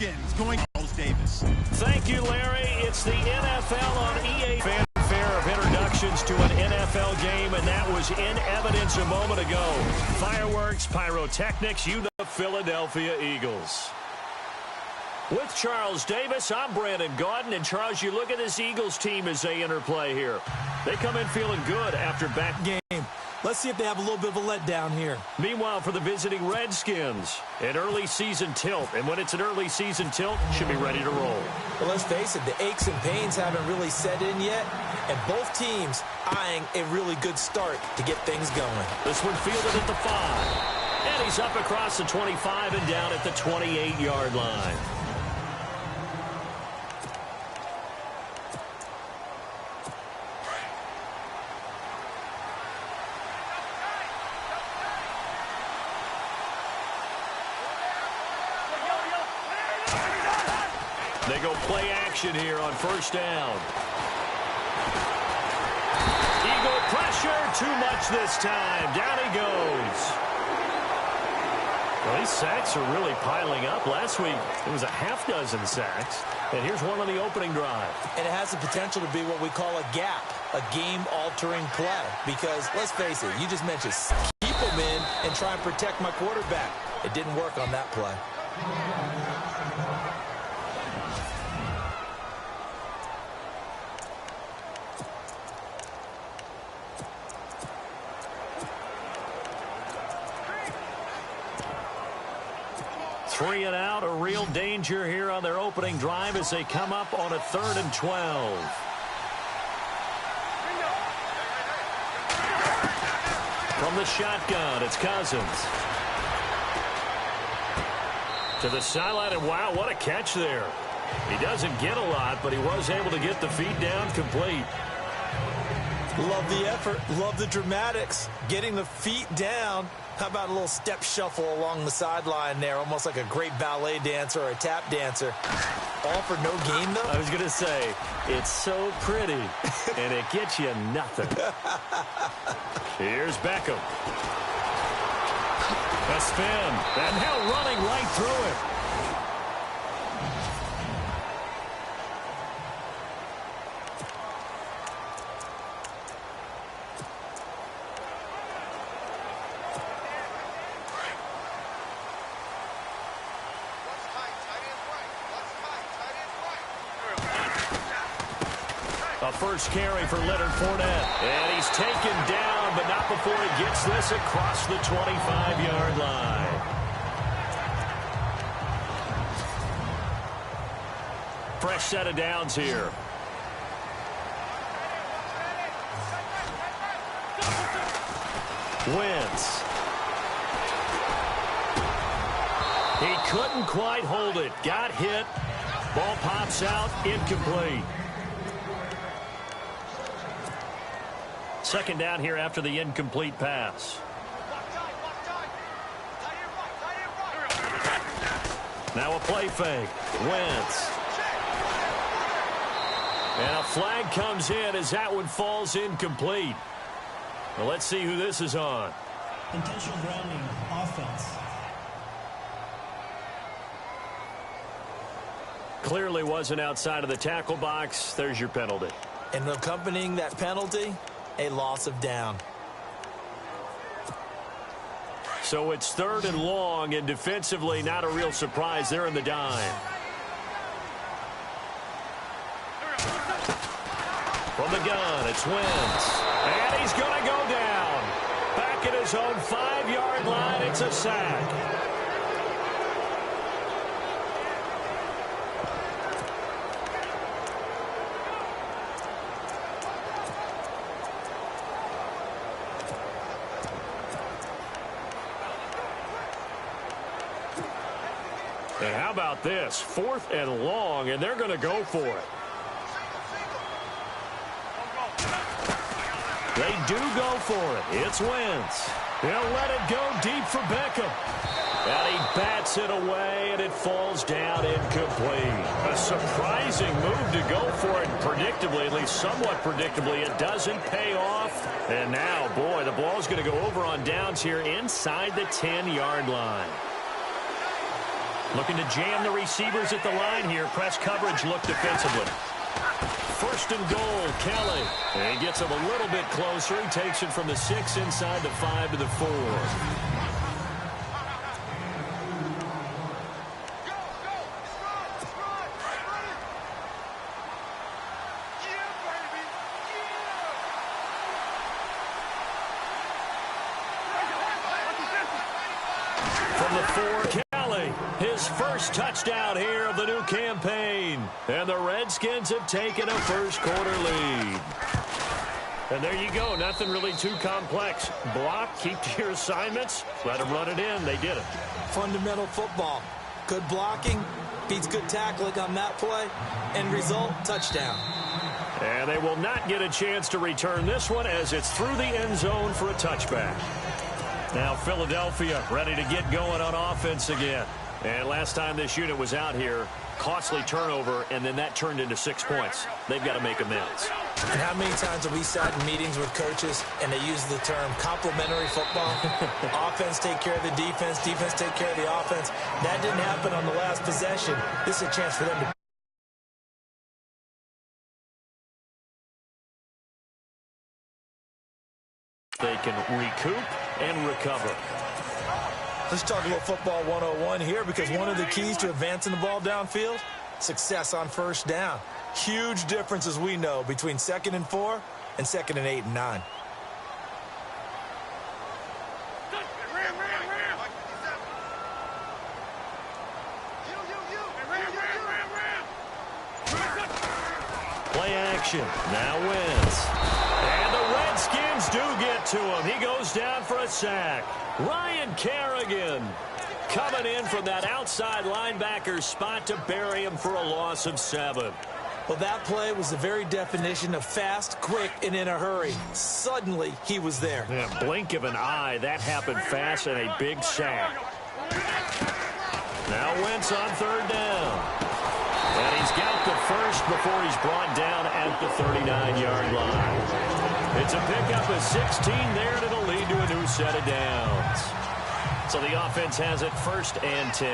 Redskins going Charles Davis. Thank you, Larry. It's the NFL on EA. Fanfare of introductions to an NFL game, and that was in evidence a moment ago. Fireworks, pyrotechnics, the Philadelphia Eagles. With Charles Davis, I'm Brandon Gaudin. And, Charles, you look at this Eagles team as they interplay here. They come in feeling good after back game. Let's see if they have a little bit of a letdown here. Meanwhile, for the visiting Redskins, an early season tilt. And when it's an early season tilt, should be ready to roll. Well, let's face it, the aches and pains haven't really set in yet. And both teams eyeing a really good start to get things going. This one fielded at the 5. And he's up across the 25 and down at the 28-yard line. They go play action here on first down. Eagle pressure, too much this time. Down he goes. Well, these sacks are really piling up. Last week, it was a half-dozen sacks. And here's one on the opening drive. And it has the potential to be what we call a gap, a game-altering play. Because, let's face it, you just mentioned keep them in and try and protect my quarterback. It didn't work on that play. Three and out, a real danger here on their opening drive as they come up on a 3rd and 12. From the shotgun, it's Cousins. To the sideline, and wow, what a catch there. He doesn't get a lot, but he was able to get the feet down complete. Love the effort, love the dramatics. Getting the feet down. How about a little step shuffle along the sideline there, almost like a great ballet dancer or a tap dancer. All for no gain, though? I was going to say, it's so pretty, and it gets you nothing. Here's Beckham. A spin, and now running right through it. A first carry for Leonard Fournette. And he's taken down, but not before he gets this across the 25-yard line. Fresh set of downs here. Wentz. He couldn't quite hold it. Got hit. Ball pops out. Incomplete. Second down here after the incomplete pass. Now a play fake. Wentz. And a flag comes in as that one falls incomplete. Well, let's see who this is on. Intentional grounding, offense. Clearly wasn't outside of the tackle box. There's your penalty. And accompanying that penalty, a loss of down. So it's 3rd and long, and defensively not a real surprise. They're in the dime. From the gun, it's Wentz. And he's going to go down. Back at his own 5-yard line, it's a sack. And how about this? 4th and long, and they're going to go for it. They do go for it. It's Wentz. He'll let it go deep for Beckham. And he bats it away, and it falls down incomplete. A surprising move to go for it. Predictably, at least somewhat predictably, it doesn't pay off. And now, boy, the ball's going to go over on downs here inside the 10-yard line. Looking to jam the receivers at the line here. Press coverage look defensively. First and goal, Kelly. And he gets him a little bit closer. He takes it from the 6 inside the 5 to the 4. From the 4, Kelly. His first touchdown here of the new campaign. And the Redskins have taken a first-quarter lead. And there you go. Nothing really too complex. Block, keep to your assignments, let them run it in. They did it. Fundamental football. Good blocking beats good tackling on that play. End result, touchdown. And they will not get a chance to return this one as it's through the end zone for a touchback. Now Philadelphia ready to get going on offense again. And last time this unit was out here, costly turnover, and then that turned into 6 points. They've got to make amends. And how many times have we sat in meetings with coaches and they use the term complementary football? Offense take care of the defense, defense take care of the offense. That didn't happen on the last possession. This is a chance for them to they can recoup and recover. Let's talk a little football 101 here, because one of the keys to advancing the ball downfield, success on first down. Huge difference, as we know, between 2nd and 4 and 2nd and 8 and 9. Play action. Now Wentz. And the Redskins do get to him. He goes down for a sack. Ryan Kerrigan coming in from that outside linebacker spot to bury him for a loss of 7. Well, that play was the very definition of fast, quick, and in a hurry. Suddenly, he was there. Yeah, blink of an eye. That happened fast and a big sack. Now Wentz on 3rd down. And he's got the first before he's brought down at the 39-yard line. It's a pickup of 16 there, and it'll lead to a new set of downs. So the offense has it 1st and 10.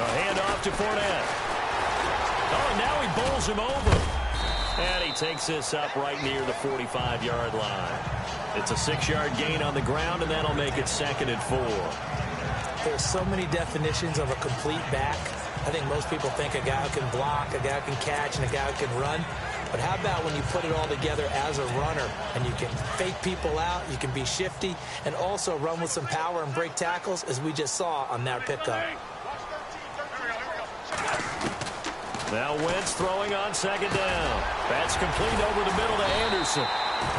A handoff to Fournette. Oh, and now he bowls him over. And he takes this up right near the 45-yard line. It's a 6-yard gain on the ground, and that'll make it 2nd and 4. There's so many definitions of a complete back. I think most people think a guy who can block, a guy who can catch, and a guy who can run. But how about when you put it all together as a runner, and you can fake people out, you can be shifty, and also run with some power and break tackles, as we just saw on that pickup. Now Wentz throwing on 2nd down. That's complete over the middle to Anderson.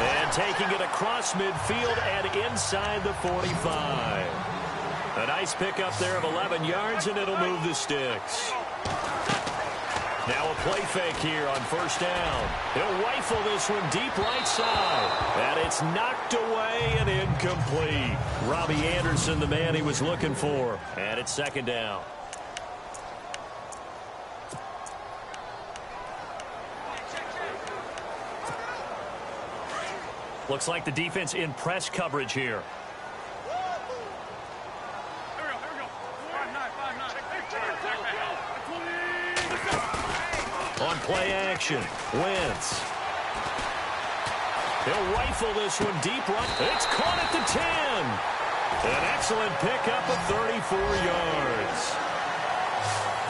And taking it across midfield and inside the 45. A nice pickup there of 11 yards, and it'll move the sticks. Now a play fake here on 1st down. He'll rifle this one deep right side. And it's knocked away and incomplete. Robbie Anderson, the man he was looking for. And it's 2nd down. Looks like the defense in press coverage here. On play action, Wentz. He'll rifle this one deep right. It's caught at the 10. An excellent pickup of 34 yards.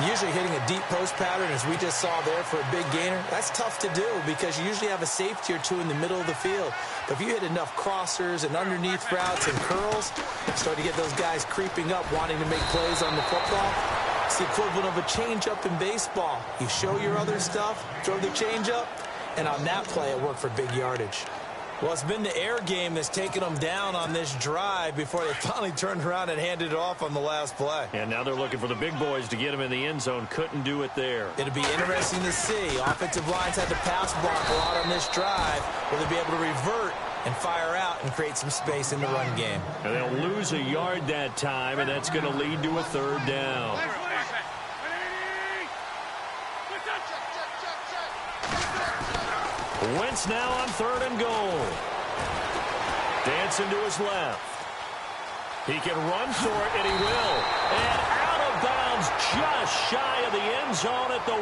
Usually hitting a deep post pattern, as we just saw there, for a big gainer, that's tough to do because you usually have a safety or two in the middle of the field. But if you hit enough crossers and underneath routes and curls, start to get those guys creeping up, wanting to make plays on the football. It's the equivalent of a changeup in baseball. You show your other stuff, throw the changeup, and on that play, it worked for big yardage. Well, it's been the air game that's taken them down on this drive before they finally turned around and handed it off on the last play. And now they're looking for the big boys to get him in the end zone. Couldn't do it there. It'll be interesting to see. Offensive lines had to pass block a lot on this drive. Will they be able to revert and fire out and create some space in the run game? And they'll lose a yard that time, and that's going to lead to a 3rd down. Wentz now on 3rd and goal. Dancing to his left. He can run for it, and he will. And out of bounds, just shy of the end zone at the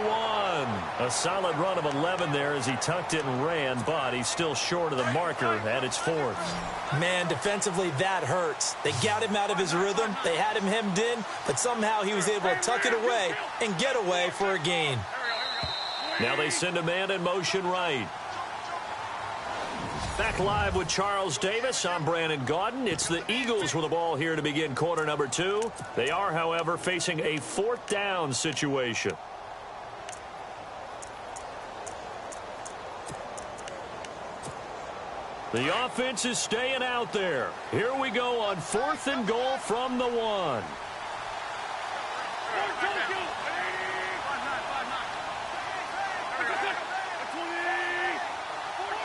1. A solid run of 11 there as he tucked it and ran, but he's still short of the marker at its 4th. Man, defensively, that hurts. They got him out of his rhythm. They had him hemmed in, but somehow he was able to tuck it away and get away for a gain. Now they send a man in motion right. Back live with Charles Davis. I'm Brandon Gaudin. It's the Eagles with the ball here to begin quarter number 2. They are, however, facing a 4th down situation. The offense is staying out there. Here we go on 4th and goal from the 1.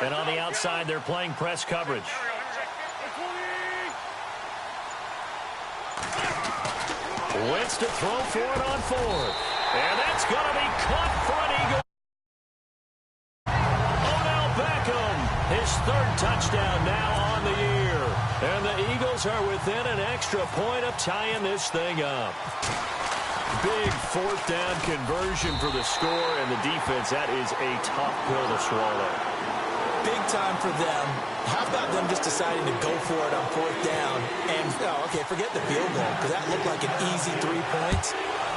And on the outside, they're playing press coverage. Wentz to throw for it on 4th. And that's going to be caught for an Eagle. Odell Beckham, his 3rd touchdown now on the year. And the Eagles are within an extra point of tying this thing up. Big 4th down conversion for the score, and the defense, that is a tough pill to swallow. Big time for them. How about them just deciding to go for it on 4th down? And, okay, forget the field goal, because that looked like an easy 3 points.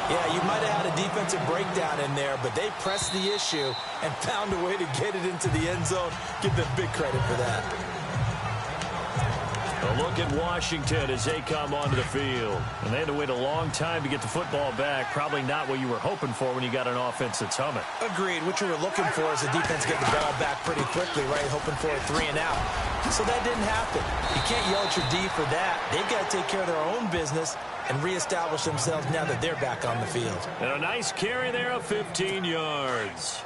Yeah, you might have had a defensive breakdown in there, but they pressed the issue and found a way to get it into the end zone. Give them big credit for that. A look at Washington as they come onto the field. And they had to wait a long time to get the football back. Probably not what you were hoping for when you got an offense that's humming. Agreed. What you were looking for is the defense get the ball back pretty quickly, right? Hoping for a 3 and out. So that didn't happen. You can't yell at your D for that. They've got to take care of their own business and reestablish themselves now that they're back on the field. And a nice carry there of 15 yards.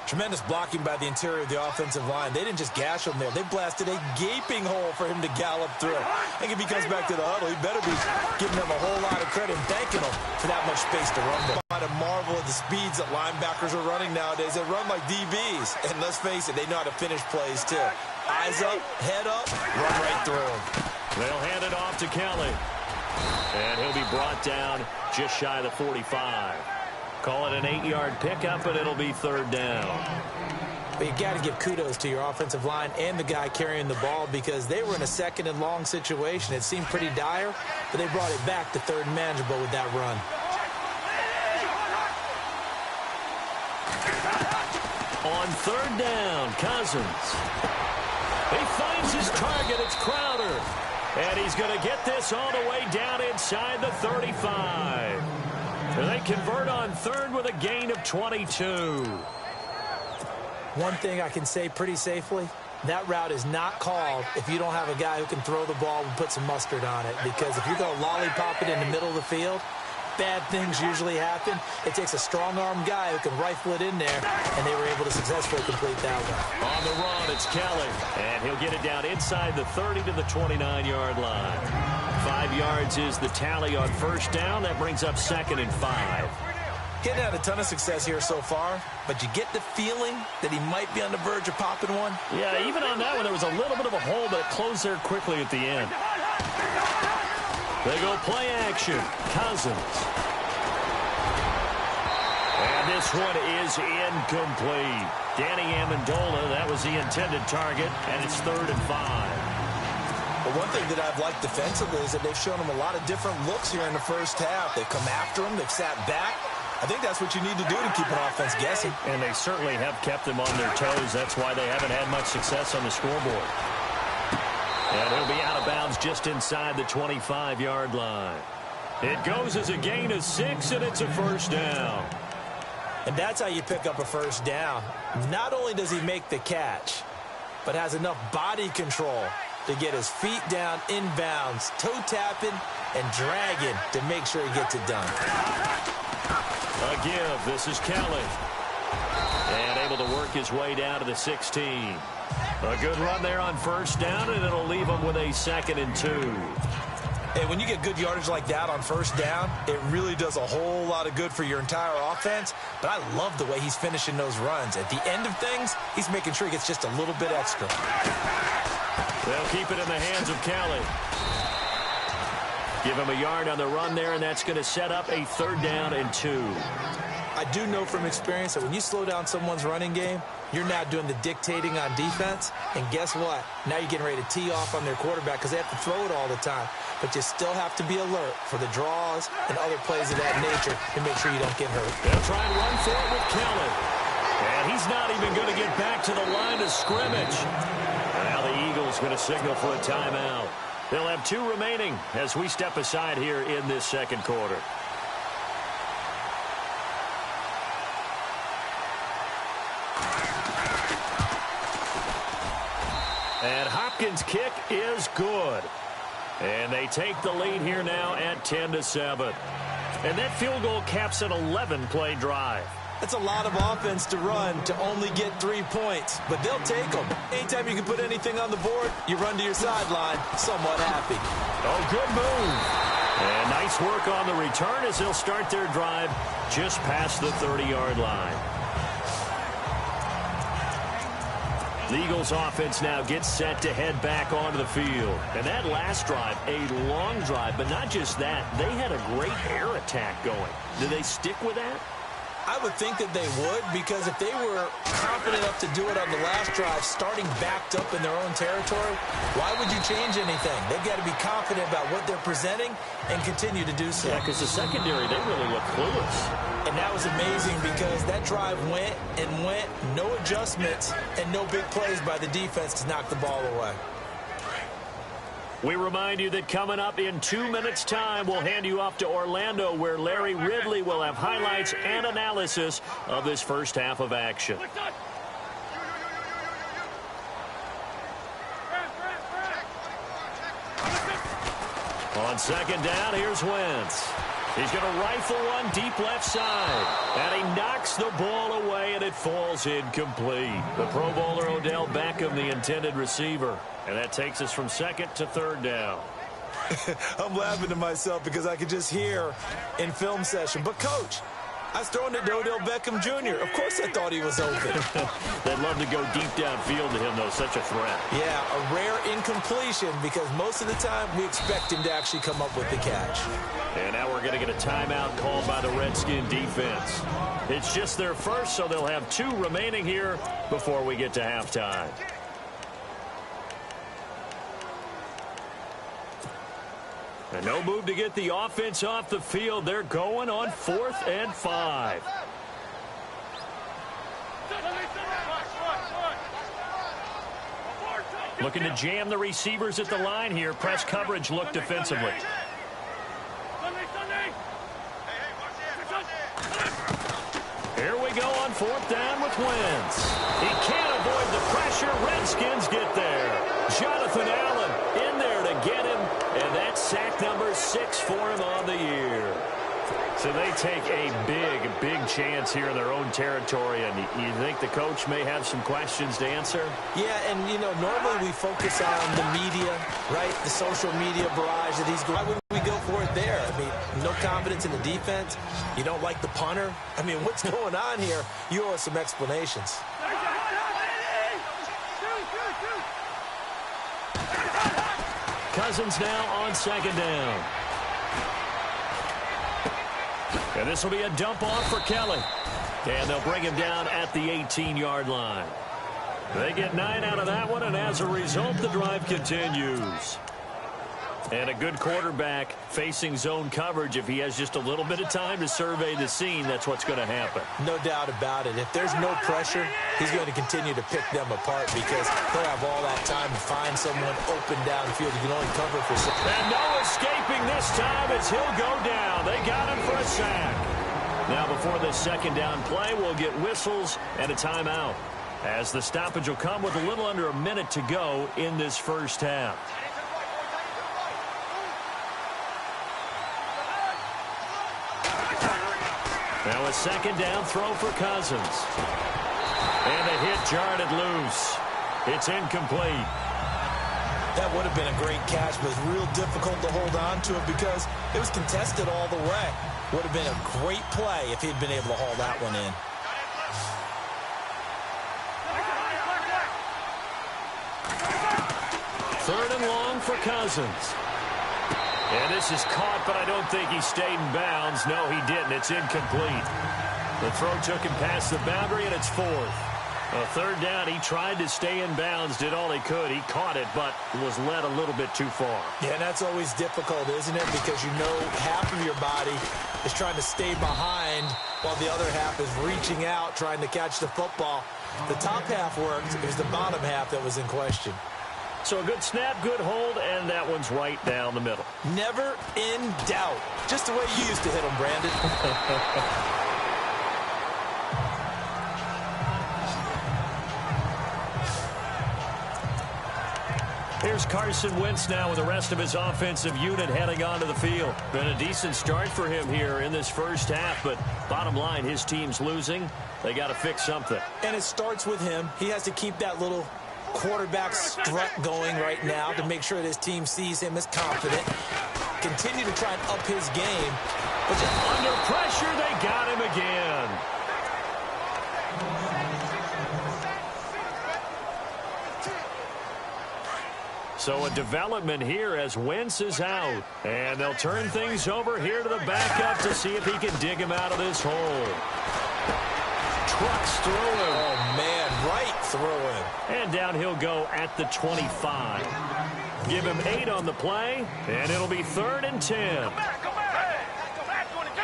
Tremendous blocking by the interior of the offensive line. They didn't just gash him there. They blasted a gaping hole for him to gallop through. I think if he comes back to the huddle, he better be giving them a whole lot of credit and thanking them for that much space to run there. I marvel at the speeds that linebackers are running nowadays. They run like DBs. And let's face it, they know how to finish plays too. Eyes up, head up, run right through them. They'll hand it off to Kelly. And he'll be brought down just shy of the 45. Call it an 8-yard pickup, and it'll be 3rd down. But you got to give kudos to your offensive line and the guy carrying the ball because they were in a 2nd and long situation. It seemed pretty dire, but they brought it back to 3rd and manageable with that run. On 3rd down, Cousins. He finds his target. It's Crowder. And he's going to get this all the way down inside the 35. And they convert on 3rd with a gain of 22. One thing I can say pretty safely, that route is not called if you don't have a guy who can throw the ball and put some mustard on it. Because if you're going to lollipop it in the middle of the field, bad things usually happen. It takes a strong-arm guy who can rifle it in there, and they were able to successfully complete that one. On the run, it's Kelly, and he'll get it down inside the 30 to the 29-yard line. 5 yards is the tally on 1st down. That brings up 2nd and 5. Getting had a ton of success here so far, but you get the feeling that he might be on the verge of popping one. Yeah, even on that one, there was a little bit of a hole, but it closed there quickly at the end. They go play action. Cousins. And this one is incomplete. Danny Amendola, that was the intended target, and it's 3rd and 5. But one thing that I've liked defensively is that they've shown him a lot of different looks here in the 1st half. They've come after him. They've sat back. I think that's what you need to do to keep an offense guessing. And they certainly have kept them on their toes. That's why they haven't had much success on the scoreboard. And he'll be out of bounds just inside the 25-yard line. It goes as a gain of 6, and it's a 1st down. And that's how you pick up a 1st down. Not only does he make the catch, but has enough body control to get his feet down inbounds, toe tapping and dragging to make sure he gets it done. A give. This is Kelly. And able to work his way down to the 16. A good run there on 1st down, and it'll leave him with a 2nd and 2. Hey, when you get good yardage like that on 1st down, it really does a whole lot of good for your entire offense. But I love the way he's finishing those runs. At the end of things, he's making sure he gets just a little bit extra. They'll keep it in the hands of Kelly. Give him a yard on the run there, and that's going to set up a 3rd down and 2. I do know from experience that when you slow down someone's running game, you're now doing the dictating on defense. And guess what? Now you're getting ready to tee off on their quarterback because they have to throw it all the time. But you still have to be alert for the draws and other plays of that nature to make sure you don't get hurt. They'll try and run for it with Kelly. And he's not even going to get back to the line of scrimmage. And now the Eagles going to signal for a timeout. They'll have 2 remaining as we step aside here in this 2nd quarter. And Hopkins' kick is good. And they take the lead here now at 10-7. And that field goal caps an 11-play drive. That's a lot of offense to run to only get 3 points, but they'll take them. Anytime you can put anything on the board, you run to your sideline somewhat happy. Oh, good move. And nice work on the return as they'll start their drive just past the 30-yard line. The Eagles offense now gets set to head back onto the field. And that last drive, a long drive, but not just that. They had a great air attack going. Do they stick with that? I would think that they would, because if they were confident enough to do it on the last drive, starting backed up in their own territory, why would you change anything? They've got to be confident about what they're presenting and continue to do so. Yeah, because the secondary, they really look clueless. And that was amazing because that drive went and went, no adjustments, and no big plays by the defense to knock the ball away. We remind you that coming up in 2 minutes' time, we'll hand you off to Orlando, where Larry Ridley will have highlights and analysis of this first half of action. On 2nd down, here's Wentz. He's going to rifle one deep left side. And he knocks the ball away, and it falls incomplete. The Pro Bowler Odell Beckham, the intended receiver. And that takes us from 2nd to 3rd down. I'm laughing to myself because I could just hear in film session. But, Coach, I was throwing it to Odell Beckham Jr. Of course I thought he was open. They'd love to go deep downfield to him, though. Such a threat. Yeah, a rare incompletion because most of the time we expect him to actually come up with the catch. And now we're going to get a timeout called by the Redskin defense. It's just their first, so they'll have 2 remaining here before we get to halftime. And no move to get the offense off the field. They're going on 4th and 5. Looking to jam the receivers at the line here. Press coverage look defensively. Here we go on 4th down with Wentz. He can't avoid the pressure. Redskins get there. Jonathan Allen in there to get him. And that's sack number 6 for him on the year. So they take a big chance here in their own territory. And you think the coach may have some questions to answer? Yeah, and, you know, normally we focus on the media, right? The social media barrage that he's going. Why wouldn't we go for it there? I mean, no confidence in the defense. You don't like the punter. I mean, what's going on here? You owe us some explanations. Cousins now on 2nd down. And this will be a dump off for Kelly. And they'll bring him down at the 18-yard line. They get 9 out of that one, and as a result, the drive continues. And a good quarterback facing zone coverage. If he has just a little bit of time to survey the scene, that's what's going to happen. No doubt about it. If there's no pressure, he's going to continue to pick them apart because he'll have all that time to find someone open downfield. You can only cover for 6. And no escaping this time as he'll go down. They got him for a sack. Now before this 2nd down play, we'll get whistles and a timeout, as the stoppage will come with a little under a minute to go in this first half. Now a 2nd down throw for Cousins. And the hit jarred it loose. It's incomplete. That would have been a great catch, but it's real difficult to hold on to it because it was contested all the way. Would have been a great play if he'd been able to haul that one in. 3rd and long for Cousins. And this is caught, but I don't think he stayed in bounds. No, he didn't. It's incomplete. The throw took him past the boundary, and it's fourth. A third down, he tried to stay in bounds, did all he could. He caught it, but was led a little bit too far. Yeah, and that's always difficult, isn't it? Because you know half of your body is trying to stay behind while the other half is reaching out, trying to catch the football. The top half worked. It was the bottom half that was in question. So a good snap, good hold, and that one's right down the middle. Never in doubt. Just the way you used to hit them, Brandon. Here's Carson Wentz now with the rest of his offensive unit heading onto the field. Been a decent start for him here in this first half, but bottom line, his team's losing. They got to fix something. And it starts with him. He has to keep that little quarterback strut going right now to make sure that his team sees him as confident. Continue to try and up his game. But under pressure, they got him again. So a development here as Wentz is out. And they'll turn things over here to the backup to see if he can dig him out of this hole. Trucks through him. Oh, man, right through him. And down he'll go at the 25. Give him 8 on the play, and it'll be 3rd and 10. Come back. Back 22.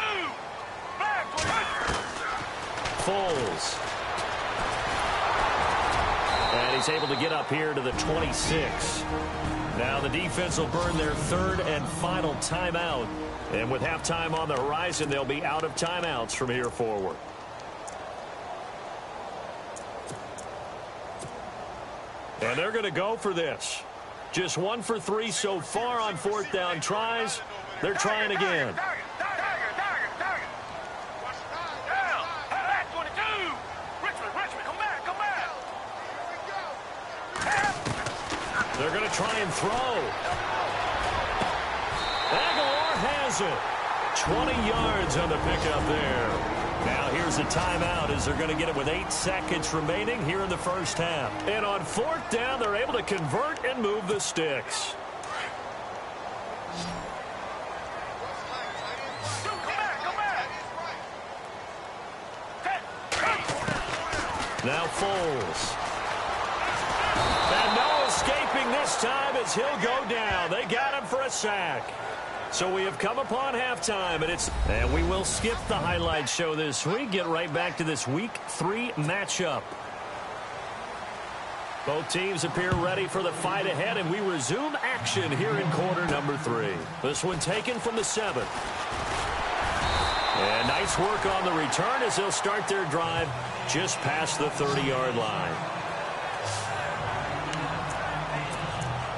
Back 22. Foles. And he's able to get up here to the 26. Now the defense will burn their 3rd and final timeout. And with halftime on the horizon, they'll be out of timeouts from here forward. And they're going to go for this. Just 1 for 3 so far on 4th down tries. They're trying again. They're going to try and throw. Aguilar has it. 20 yards on the pickup there. Now here's a timeout as they're going to get it with 8 seconds remaining here in the first half. And on 4th down, they're able to convert and move the sticks. Now Foles. And no escaping this time as he'll go down. They got him for a sack. So we have come upon halftime, and we will skip the highlight show this week. Get right back to this Week 3 matchup. Both teams appear ready for the fight ahead, and we resume action here in quarter number 3. This one taken from the 7th. And nice work on the return as they'll start their drive just past the 30-yard line.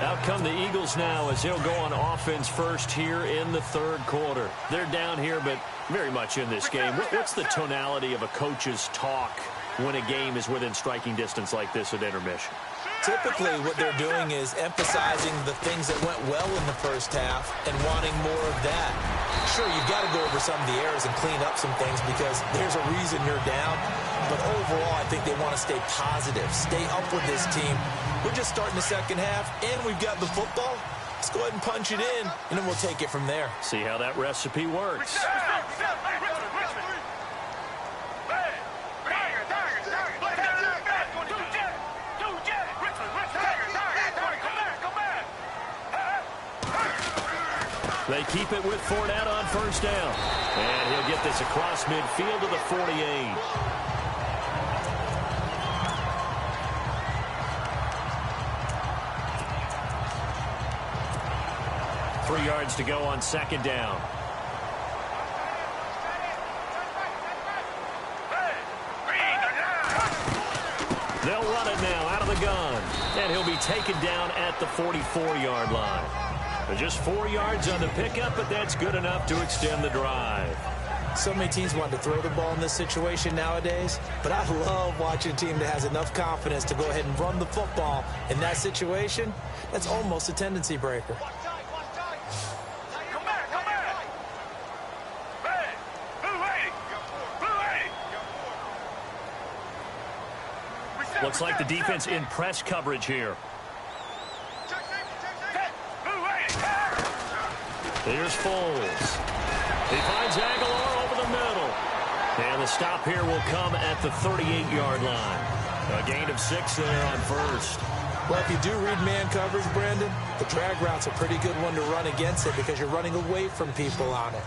Out come the Eagles now as they'll go on offense first here in the 3rd quarter. They're down here, but very much in this game. What's the tonality of a coach's talk when a game is within striking distance like this at intermission? Typically, what they're doing is emphasizing the things that went well in the first half and wanting more of that. Sure, you've got to go over some of the errors and clean up some things because there's a reason you're down. But overall, I think they want to stay positive, stay up with this team. We're just starting the second half, and we've got the football. Let's go ahead and punch it in, and then we'll take it from there. See how that recipe works. They keep it with Fournette on 1st down. And he'll get this across midfield to the 48. Three yards to go on 2nd down. They'll run it now out of the gun. And he'll be taken down at the 44-yard line. Just 4 yards on the pickup, but that's good enough to extend the drive. So many teams want to throw the ball in this situation nowadays, but I love watching a team that has enough confidence to go ahead and run the football. In that situation, that's almost a tendency breaker. Looks like the defense in press coverage here. Here's Foles. He finds Aguilar over the middle. And the stop here will come at the 38-yard line. A gain of 6 there on first. Well, if you do read man coverage, Brandon, the drag route's a pretty good one to run against it because you're running away from people on it.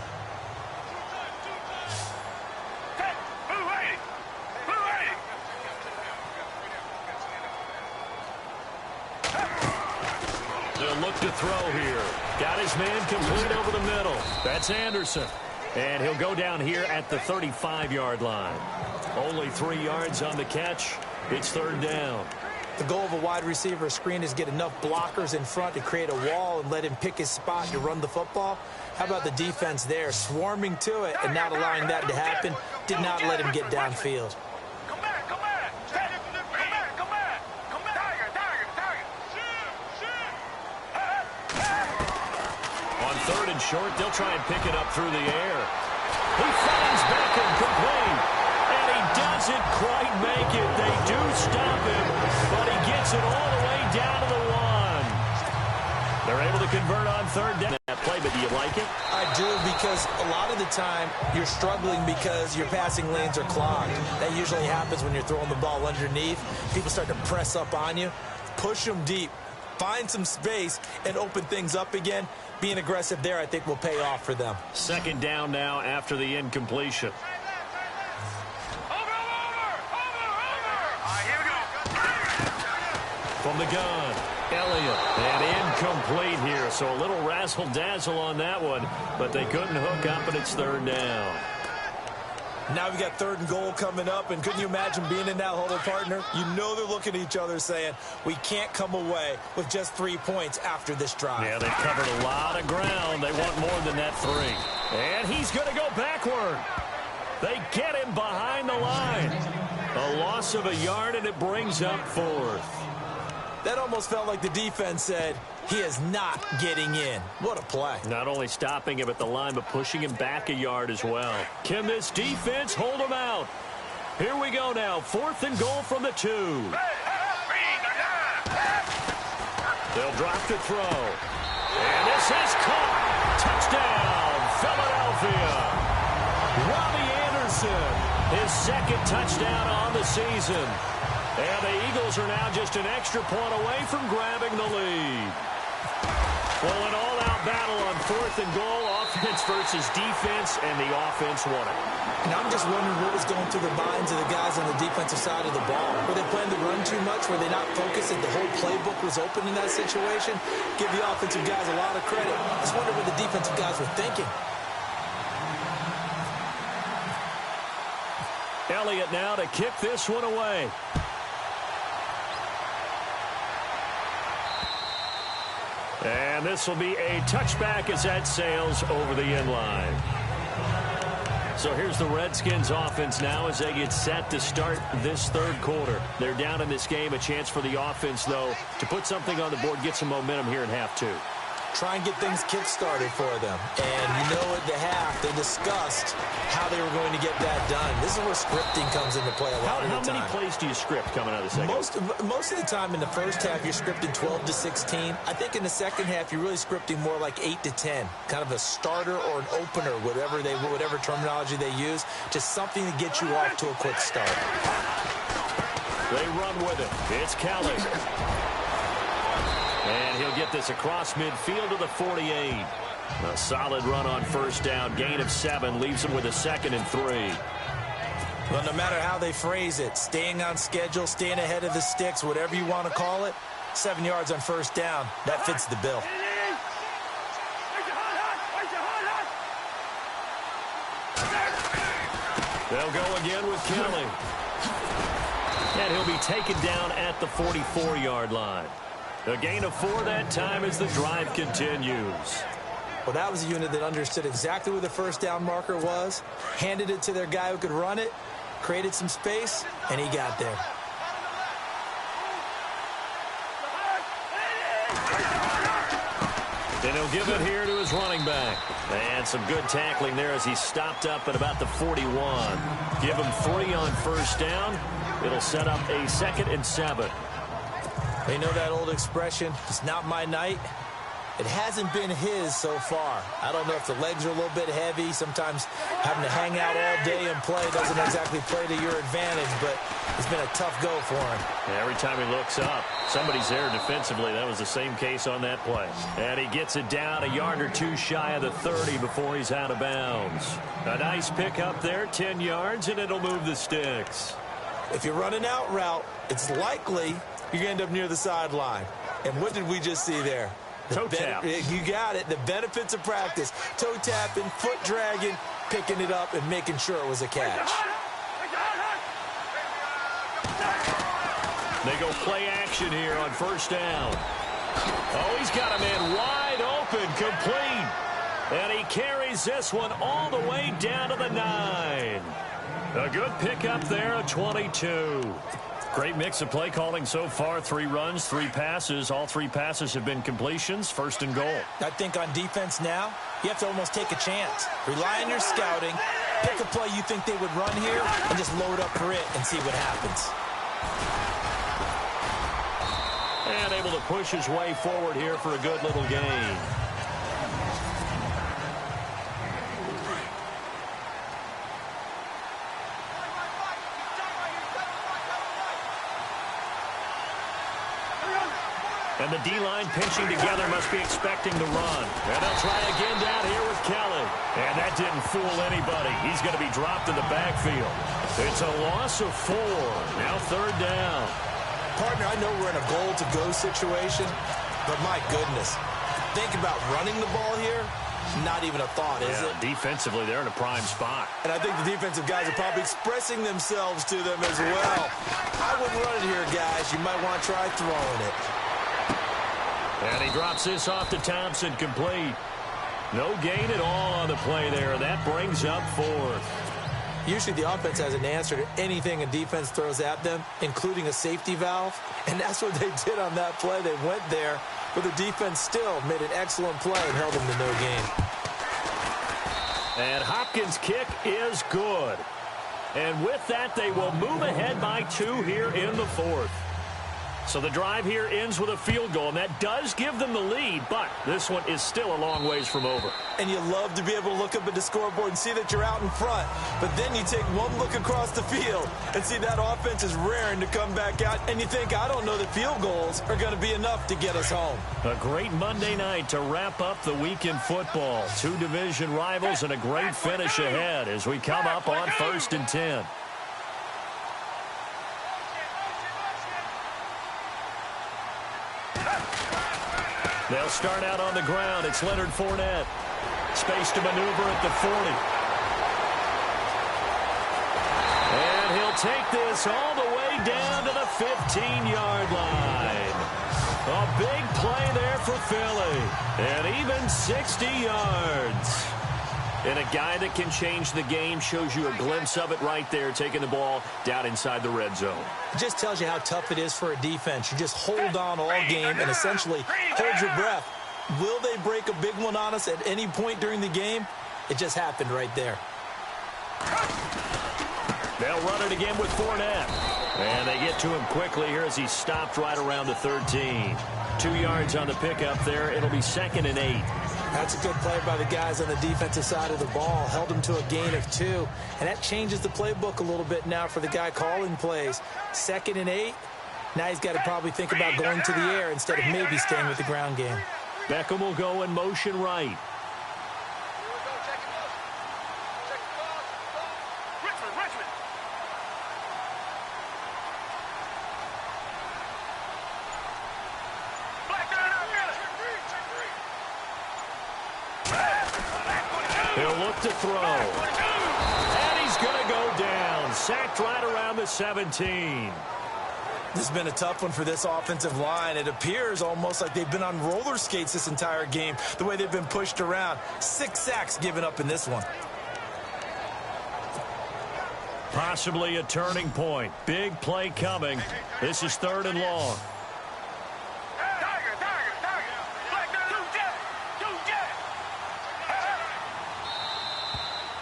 They'll look to throw here. Got his man complete over the middle. That's Anderson. And he'll go down here at the 35-yard line. Only 3 yards on the catch. It's third down. The goal of a wide receiver screen is get enough blockers in front to create a wall and let him pick his spot to run the football. How about the defense there, swarming to it and not allowing that to happen? Did not let him get downfield. Come back, come back. Come back, come back. Come back. Tiger. Shoot. On third and short, they'll try and pick it up through the air. He finds Beckham complete. And he doesn't quite make it. They do stop him, but he gets it all the way down to the 1. They're able to convert on third down. That play, but do you like it? I do, because a lot of the time you're struggling because your passing lanes are clogged. That usually happens when you're throwing the ball underneath. People start to press up on you. Push them deep. Find some space and open things up again. Being aggressive there, I think, will pay off for them. Second down now after the incompletion. From the gun, Elliott, and incomplete here. So a little razzle-dazzle on that one, but they couldn't hook up, and it's third down. Now we got third and goal coming up, and couldn't you imagine being in that huddle, partner? You know they're looking at each other saying, we can't come away with just 3 points after this drive. Yeah, they've covered a lot of ground. They want more than that 3. And he's going to go backward. They get him behind the line. A loss of a yard, and it brings up fourth. That almost felt like the defense said, he is not getting in. What a play. Not only stopping him at the line, but pushing him back a yard as well. Can this defense hold him out? Here we go now. Fourth and goal from the 2. They'll drop to throw. And this is caught. Touchdown, Philadelphia. Robbie Anderson, his second touchdown on the season. And the Eagles are now just an extra point away from grabbing the lead. Well, an all-out battle on fourth and goal, offense versus defense, and the offense won it. And I'm just wondering what was going through the minds of the guys on the defensive side of the ball. Were they planning to run too much? Were they not focused that the whole playbook was open in that situation? Give the offensive guys a lot of credit. I just wonder what the defensive guys were thinking. Elliott now to kick this one away. And this will be a touchback as that sails over the end line. So here's the Redskins offense now as they get set to start this third quarter. They're down in this game. A chance for the offense, though, to put something on the board, get some momentum here in half 2. Try and get things kick-started for them. And you know at the half, they discussed how they were going to get that done. This is where scripting comes into play a lot of the time. How many plays do you script coming out of the second? Most of the time in the first half, you're scripting 12 to 16. I think in the second half, you're really scripting more like 8 to 10. Kind of a starter or an opener, whatever terminology they use. Just something to get you off to a quick start. They run with it. It's Kelly. And he'll get this across midfield to the 48. A solid run on first down. Gain of 7 leaves him with a 2nd and 3. Well, no matter how they phrase it, staying on schedule, staying ahead of the sticks, whatever you want to call it, 7 yards on first down, that fits the bill. They'll go again with Kelly. And he'll be taken down at the 44-yard line. A gain of 4 that time as the drive continues. Well, that was a unit that understood exactly where the first down marker was, handed it to their guy who could run it, created some space, and he got there. And he'll give it here to his running back. And some good tackling there as he stopped up at about the 41. Give him 3 on first down. It'll set up a 2nd and 7. They know that old expression, it's not my night. It hasn't been his so far. I don't know if the legs are a little bit heavy. Sometimes having to hang out all day and play doesn't exactly play to your advantage, but it's been a tough go for him. Yeah, every time he looks up, somebody's there defensively. That was the same case on that play. And he gets it down a yard or two shy of the 30 before he's out of bounds. A nice pick up there, 10 yards, and it'll move the sticks. If you run an out route, it's likely you're going to end up near the sideline. And what did we just see there? Toe tap. You got it. The benefits of practice. Toe tapping, foot dragging, picking it up, and making sure it was a catch. They go play action here on first down. Oh, he's got a man wide open, complete. And he carries this one all the way down to the 9. A good pickup there, a 22. Great mix of play calling so far. 3 runs, 3 passes. All 3 passes have been completions. First and goal. I think on defense now, you have to almost take a chance. Rely on your scouting. Pick a play you think they would run here and just load up for it and see what happens. And able to push his way forward here for a good little gain. And the D-line pinching together must be expecting the run. And they'll try again down here with Kelly. And that didn't fool anybody. He's going to be dropped in the backfield. It's a loss of 4. Now third down. Partner, I know we're in a goal-to-go situation, but my goodness. Think about running the ball here. Not even a thought, is it? Defensively, they're in a prime spot. And I think the defensive guys are probably expressing themselves to them as well. I wouldn't run it here, guys. You might want to try throwing it. And he drops this off to Thompson, complete. No gain at all on the play there. That brings up 4th. Usually the offense has an answer to anything a defense throws at them, including a safety valve. And that's what they did on that play. They went there, but the defense still made an excellent play and held them to no gain. And Hopkins' kick is good. And with that, they will move ahead by 2 here in the 4th. So the drive here ends with a field goal, and that does give them the lead, but this one is still a long ways from over. And you love to be able to look up at the scoreboard and see that you're out in front, but then you take one look across the field and see that offense is raring to come back out, and you think, I don't know that field goals are going to be enough to get us home. A great Monday night to wrap up the week in football. 2 division rivals and a great finish ahead as we come up on 1st and 10. They'll start out on the ground. It's Leonard Fournette. Space to maneuver at the 40. And he'll take this all the way down to the 15-yard line. A big play there for Philly. And even 60 yards. And a guy that can change the game, shows you a glimpse of it right there, taking the ball down inside the red zone. It just tells you how tough it is for a defense. You just hold on all game and essentially hold your breath. Will they break a big one on us at any point during the game? It just happened right there. They'll run it again with Fournette. And they get to him quickly here as he stopped right around the 13. 2 yards on the pickup there. It'll be 2nd and 8. That's a good play by the guys on the defensive side of the ball. Held him to a gain of 2. And that changes the playbook a little bit now for the guy calling plays. 2nd and 8. Now he's got to probably think about going to the air instead of maybe staying with the ground game. Beckham will go in motion right. He'll look to throw. And he's going to go down. Sacked right around the 17. This has been a tough one for this offensive line. It appears almost like they've been on roller skates this entire game, the way they've been pushed around. 6 sacks given up in this one. Possibly a turning point. Big play coming. This is 3rd and long.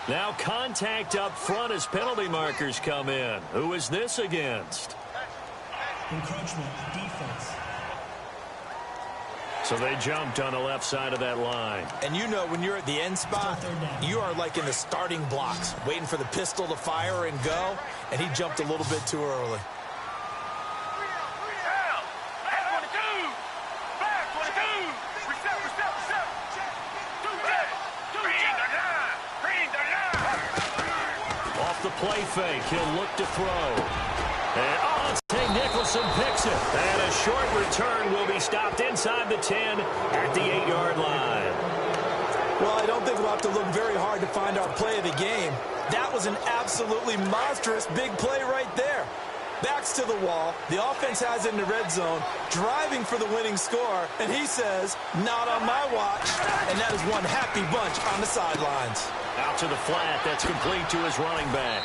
Now contact up front as penalty markers come in. Who is this against? Encroachment, defense. So they jumped on the left side of that line. And you know when you're at the end spot, you are like in the starting blocks, waiting for the pistol to fire and go, and he jumped a little bit too early. Off the play fake, he'll look to throw. And St. Nicholson picks it. And a short return will be stopped inside the 10 at the 8-yard line. Well, I don't think we'll have to look very hard to find our play of the game. That was an absolutely monstrous big play right there. Backs to the wall. The offense has it in the red zone, driving for the winning score. And he says, not on my watch. And that is one happy bunch on the sidelines. Out to the flat. That's complete to his running back.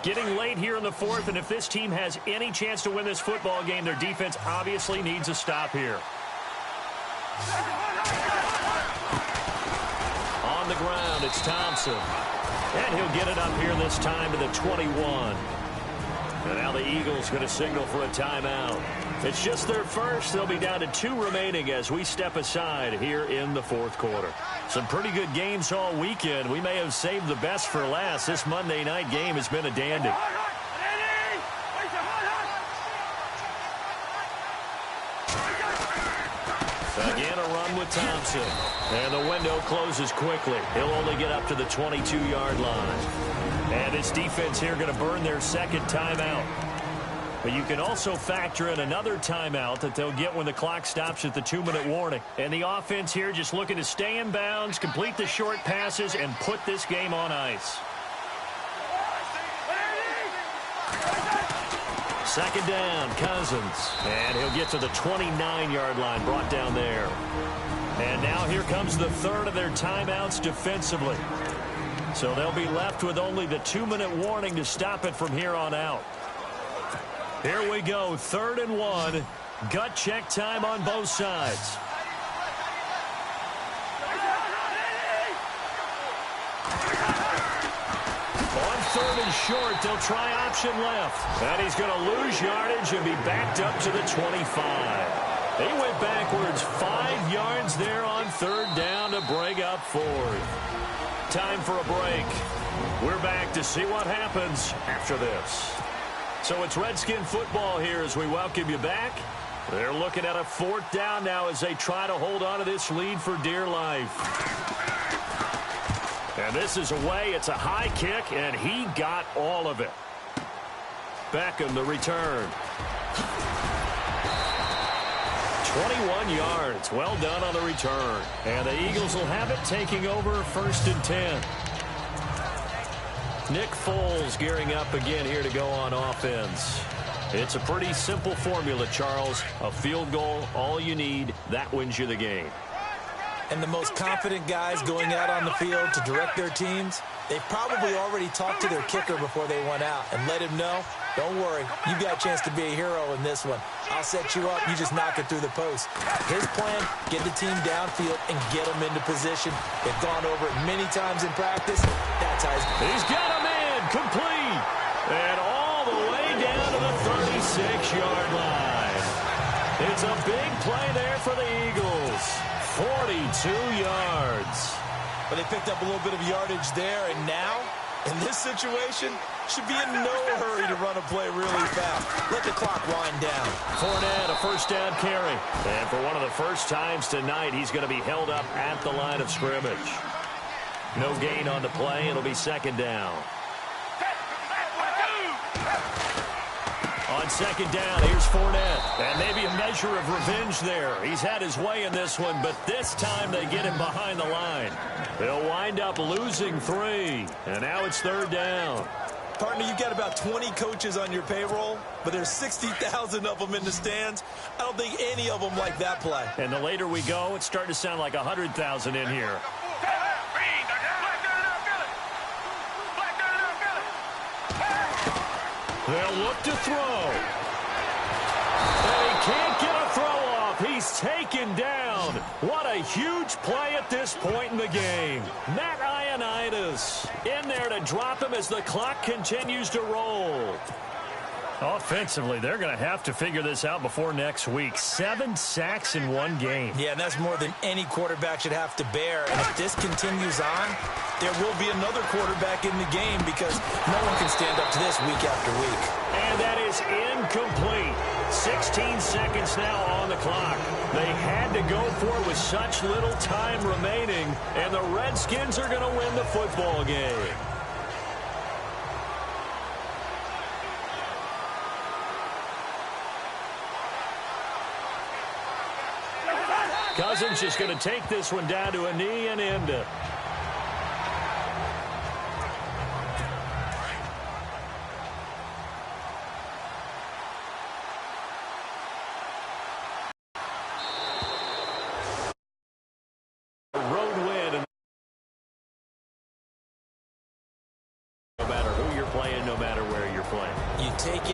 Getting late here in the fourth, and if this team has any chance to win this football game, their defense obviously needs a stop here. On the ground, it's Thompson. And he'll get it up here this time to the 21. And now the Eagles going to signal for a timeout. It's just their first. They'll be down to 2 remaining as we step aside here in the fourth quarter. Some pretty good games all weekend. We may have saved the best for last. This Monday night game has been a dandy. Again, a run with Thompson. And the window closes quickly. He'll only get up to the 22-yard line. And this defense here going to burn their second timeout. But you can also factor in another timeout that they'll get when the clock stops at the 2-minute warning. And the offense here just looking to stay in bounds, complete the short passes, and put this game on ice. Second down, Cousins. And he'll get to the 29-yard line, brought down there. And now here comes the third of their timeouts defensively. So they'll be left with only the 2-minute warning to stop it from here on out. Here we go, 3rd and 1. Gut check time on both sides. On 3rd and short, they'll try option left. And he's going to lose yardage and be backed up to the 25. He went backwards 5 yards there on 3rd down to bring up 4th. Time for a break. We're back to see what happens after this. So it's Redskin football here as we welcome you back. They're looking at a 4th down now as they try to hold on to this lead for dear life. And this is away. It's a high kick, and he got all of it. Beckham, the return. 21 yards. Well done on the return. And the Eagles will have it, taking over 1st and 10. Nick Foles gearing up again here to go on offense. It's a pretty simple formula, Charles. A field goal, all you need. That wins you the game. And the most confident guys going out on the field to direct their teams, they've probably already talked to their kicker before they went out and let him know, don't worry, you got a chance to be a hero in this one. I'll set you up, you just knock it through the post. His plan, get the team downfield and get them into position. They've gone over it many times in practice. That's how he's got him in, complete, and all the way down to the 36-yard line. It's a big play there for the Eagles. 42 yards. But they picked up a little bit of yardage there, and now, in this situation, should be in no hurry to run a play really fast. Let the clock wind down. Fournette, a 1st down carry. And for one of the first times tonight, he's going to be held up at the line of scrimmage. No gain on the play. It'll be 2nd down. On 2nd down, here's Fournette. And maybe a measure of revenge there. He's had his way in this one, but this time they get him behind the line. They'll wind up losing 3. And now it's 3rd down. Partner, you've got about 20 coaches on your payroll, but there's 60,000 of them in the stands. I don't think any of them like that play. And the later we go, it's starting to sound like 100,000 in here. They'll look to throw. And he can't get a throw off. He's he's taken down. What a huge play at this point in the game. Matt Ioannidis in there to drop him as the clock continues to roll. Offensively, they're going to have to figure this out before next week. 7 sacks in one game. Yeah, and that's more than any quarterback should have to bear. And if this continues on, there will be another quarterback in the game because no one can stand up to this week after week. And that is incomplete. 16 seconds now on the clock. They had to go for it with such little time remaining, and the Redskins are going to win the football game. Cousins just going to take this one down to a knee and end it. Road win. No matter who you're playing, no matter where you're playing. You take